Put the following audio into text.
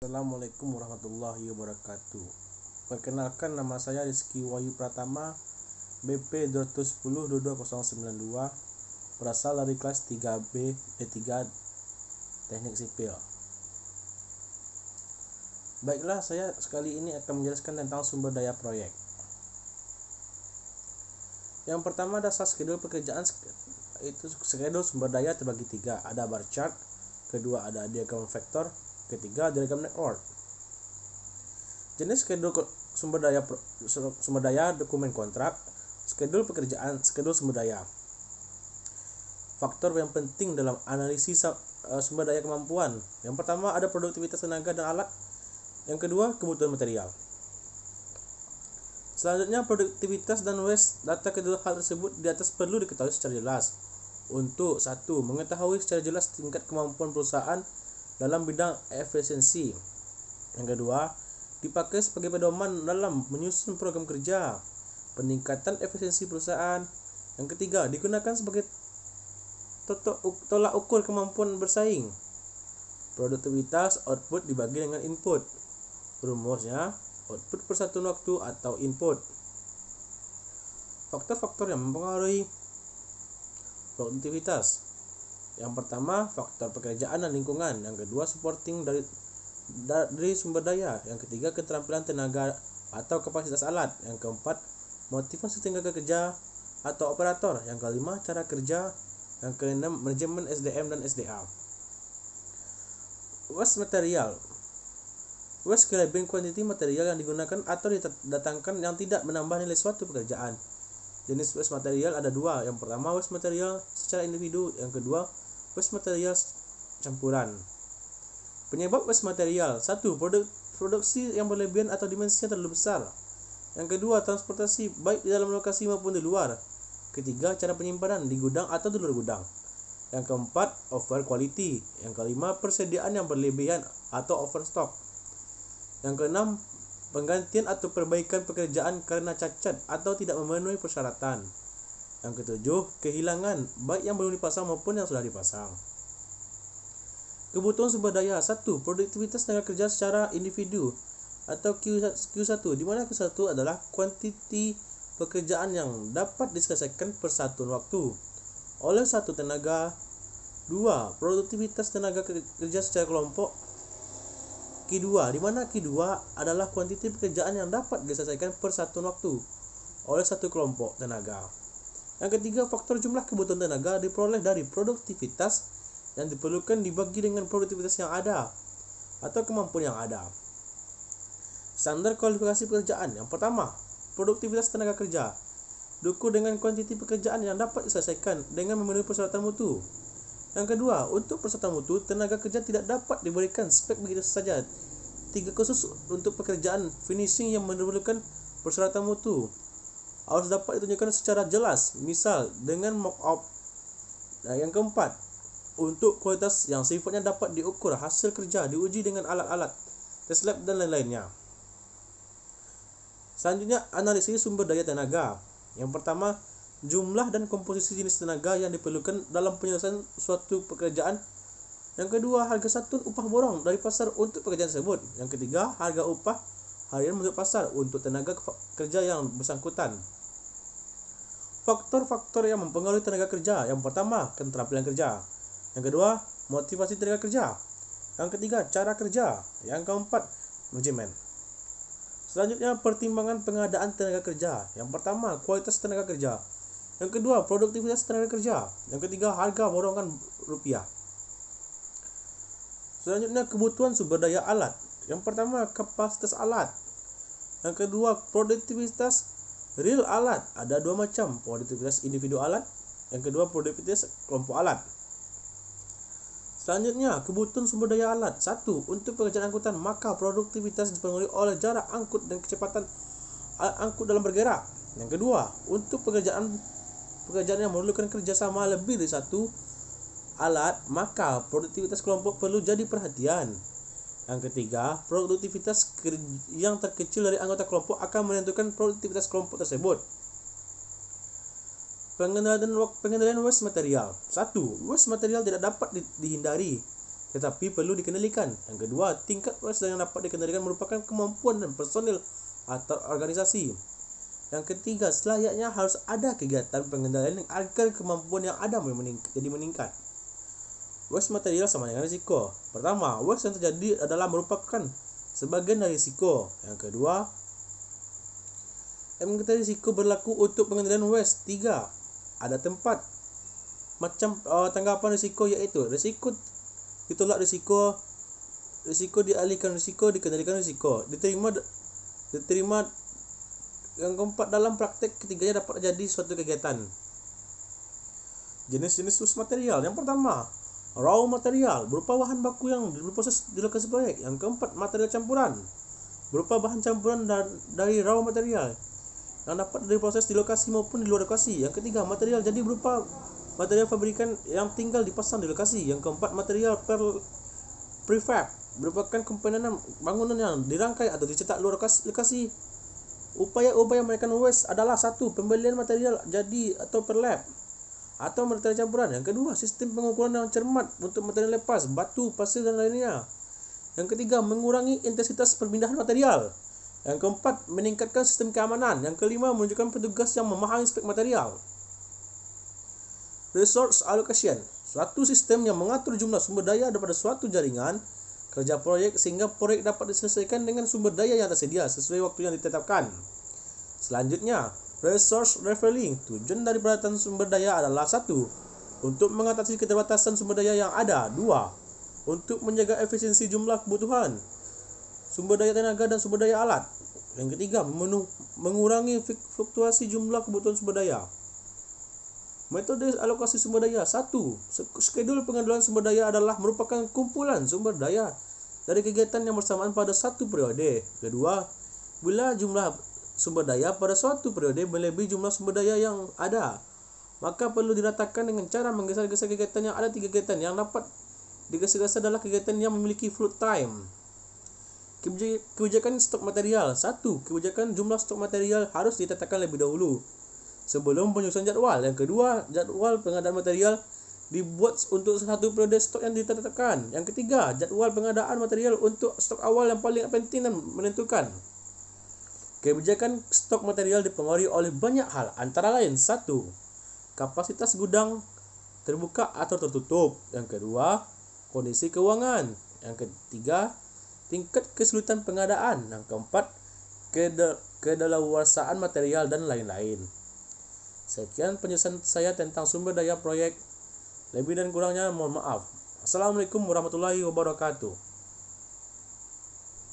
Assalamualaikum warahmatullahi wabarakatuh. Perkenalkan, nama saya Rizky Wahyu Pratama, BP 210 22092, berasal dari kelas 3B D3 Teknik Sipil. Baiklah, saya sekali ini akan menjelaskan tentang sumber daya proyek. Yang pertama, dasar skedul pekerjaan, itu skedul sumber daya terbagi tiga. Ada bar chart, kedua ada diagram vektor, ketiga diagram network. Jenis skedul sumber daya dokumen kontrak, skedul pekerjaan, skedul sumber daya. Faktor yang penting dalam analisis sumber daya kemampuan. Yang pertama ada produktivitas tenaga dan alat. Yang kedua kebutuhan material. Selanjutnya produktivitas dan waste. Data kedua hal tersebut di atas perlu diketahui secara jelas. Untuk satu, mengetahui secara jelas tingkat kemampuan perusahaan dalam bidang efisiensi. Yang kedua, dipakai sebagai pedoman dalam menyusun program kerja peningkatan efisiensi perusahaan. Yang ketiga, digunakan sebagai tolak ukur kemampuan bersaing. Produktivitas output dibagi dengan input. Rumusnya, output per satuan waktu atau input. Faktor-faktor yang mempengaruhi produktivitas. Yang pertama, faktor pekerjaan dan lingkungan. Yang kedua, supporting dari sumber daya. Yang ketiga, keterampilan tenaga atau kapasitas alat. Yang keempat, motivasi tenaga kerja atau operator. Yang kelima, cara kerja. Yang keenam, manajemen SDM dan SDA. Waste material. Waste labelling kuantiti material yang digunakan atau didatangkan yang tidak menambah nilai suatu pekerjaan. Jenis waste material ada dua. Yang pertama, waste material secara individu. Yang kedua, waste material campuran. Penyebab waste material. 1. Produksi yang berlebihan atau dimensinya terlalu besar. Yang kedua, transportasi baik di dalam lokasi maupun di luar. Ketiga, cara penyimpanan di gudang atau di luar gudang. Yang keempat, over quality. Yang kelima, persediaan yang berlebihan atau overstock. Yang keenam, penggantian atau perbaikan pekerjaan karena cacat atau tidak memenuhi persyaratan. Yang ketujuh, kehilangan baik yang belum dipasang maupun yang sudah dipasang. Kebutuhan sumber daya. 1. Produktivitas tenaga kerja secara individu atau Q1, di mana Q1 adalah kuantiti pekerjaan yang dapat diselesaikan per satuan waktu oleh satu tenaga. 2. Produktivitas tenaga kerja secara kelompok Q2, di mana Q2 adalah kuantiti pekerjaan yang dapat diselesaikan per satuan waktu oleh satu kelompok tenaga. Yang ketiga, faktor jumlah kebutuhan tenaga diperoleh dari produktivitas yang diperlukan dibagi dengan produktivitas yang ada atau kemampuan yang ada. Standar kualifikasi pekerjaan. Yang pertama, produktivitas tenaga kerja diukur dengan kuantiti pekerjaan yang dapat diselesaikan dengan memenuhi persyaratan mutu. Yang kedua, untuk persyaratan mutu, tenaga kerja tidak dapat diberikan spek begitu saja. 3 khusus untuk pekerjaan finishing yang memerlukan persyaratan mutu harus dapat ditunjukkan secara jelas, misal dengan mock-up. Yang keempat, untuk kualitas yang sifatnya dapat diukur, hasil kerja diuji dengan alat-alat, tes lab dan lain-lainnya. Selanjutnya, analisis sumber daya tenaga. Yang pertama, jumlah dan komposisi jenis tenaga yang diperlukan dalam penyelesaian suatu pekerjaan. Yang kedua, harga satuan upah borong dari pasar untuk pekerjaan tersebut. Yang ketiga, harga upah harian menurut pasar untuk tenaga kerja yang bersangkutan. Faktor-faktor yang mempengaruhi tenaga kerja. Yang pertama, keterampilan kerja. Yang kedua, motivasi tenaga kerja. Yang ketiga, cara kerja. Yang keempat, manajemen. Selanjutnya, pertimbangan pengadaan tenaga kerja. Yang pertama, kualitas tenaga kerja. Yang kedua, produktivitas tenaga kerja. Yang ketiga, harga borongan rupiah. Selanjutnya, kebutuhan sumber daya alat. Yang pertama, kapasitas alat. Yang kedua, produktivitas real alat. Ada dua macam, produktivitas individu alat. Yang kedua, produktivitas kelompok alat. Selanjutnya, kebutuhan sumber daya alat. 1. Untuk pekerjaan angkutan, maka produktivitas dipengaruhi oleh jarak angkut dan kecepatan alat angkut dalam bergerak. Yang kedua, untuk pekerjaan yang memerlukan kerjasama lebih dari satu alat, maka produktivitas kelompok perlu jadi perhatian. Yang ketiga, produktivitas yang terkecil dari anggota kelompok akan menentukan produktivitas kelompok tersebut. Pengendalian waste material. 1. Waste material tidak dapat dihindari. tetapi perlu dikendalikan. Yang kedua, tingkat waste yang dapat dikendalikan merupakan kemampuan dan personil atau organisasi. Yang ketiga, selayaknya harus ada kegiatan pengendalian agar kemampuan yang ada jadi meningkat. Waste material sama dengan risiko. Pertama, waste yang terjadi adalah merupakan sebagian dari risiko. Yang kedua, risiko berlaku untuk pengendalian waste. 3. Ada tempat macam tanggapan risiko, iaitu risiko ditolak, risiko dialihkan, risiko dikendalikan, risiko diterima. Yang keempat, dalam praktek ketiganya dapat jadi suatu kegiatan. Jenis-jenis waste material. Yang pertama, raw material berupa bahan baku yang diproses di lokasi proyek. Yang keempat, material campuran berupa bahan campuran dari raw material yang dapat diproses di lokasi maupun di luar lokasi. Yang ketiga, material jadi berupa material fabrikan yang tinggal dipasang di lokasi. Yang keempat, material prefab merupakan komponen bangunan yang dirangkai atau dicetak luar lokasi. Upaya-upaya menekan waste adalah: 1. Pembelian material jadi atau perlap atau material campuran. Yang kedua, sistem pengukuran yang cermat untuk material lepas, batu, pasir dan lainnya. Yang ketiga, mengurangi intensitas perpindahan material. Yang keempat, meningkatkan sistem keamanan. Yang kelima, menunjukkan petugas yang memahami spek material. Resource allocation, suatu sistem yang mengatur jumlah sumber daya daripada suatu jaringan kerja proyek sehingga proyek dapat diselesaikan dengan sumber daya yang tersedia sesuai waktu yang ditetapkan. Selanjutnya, resource leveling. Tujuan dari peralatan sumber daya adalah: 1. Untuk mengatasi keterbatasan sumber daya yang ada. 2. Untuk menjaga efisiensi jumlah kebutuhan sumber daya tenaga dan sumber daya alat. Yang ketiga, mengurangi fluktuasi jumlah kebutuhan sumber daya. Metode alokasi sumber daya. 1. Skedul pengaduan sumber daya adalah merupakan kumpulan sumber daya dari kegiatan yang bersamaan pada satu periode. Kedua, bila jumlah sumber daya pada suatu periode melebihi jumlah sumber daya yang ada, maka perlu diratakan dengan cara menggeser-geser kegiatan yang ada. 3 kegiatan yang dapat digeser-geser adalah kegiatan yang memiliki float time. Kebijakan stok material. 1. Kebijakan jumlah stok material harus ditetapkan lebih dahulu sebelum penyusunan jadual. Yang kedua, jadual pengadaan material dibuat untuk satu periode stok yang ditetapkan. Yang ketiga, jadual pengadaan material untuk stok awal yang paling penting dan menentukan. Kebijakan stok material dipengaruhi oleh banyak hal, antara lain: 1. Kapasitas gudang terbuka atau tertutup. Yang kedua, kondisi keuangan. Yang ketiga, tingkat kesulitan pengadaan. Yang keempat, kedaluarsaan material dan lain-lain. Sekian penjelasan saya tentang sumber daya proyek. Lebih dan kurangnya mohon maaf. Assalamualaikum warahmatullahi wabarakatuh.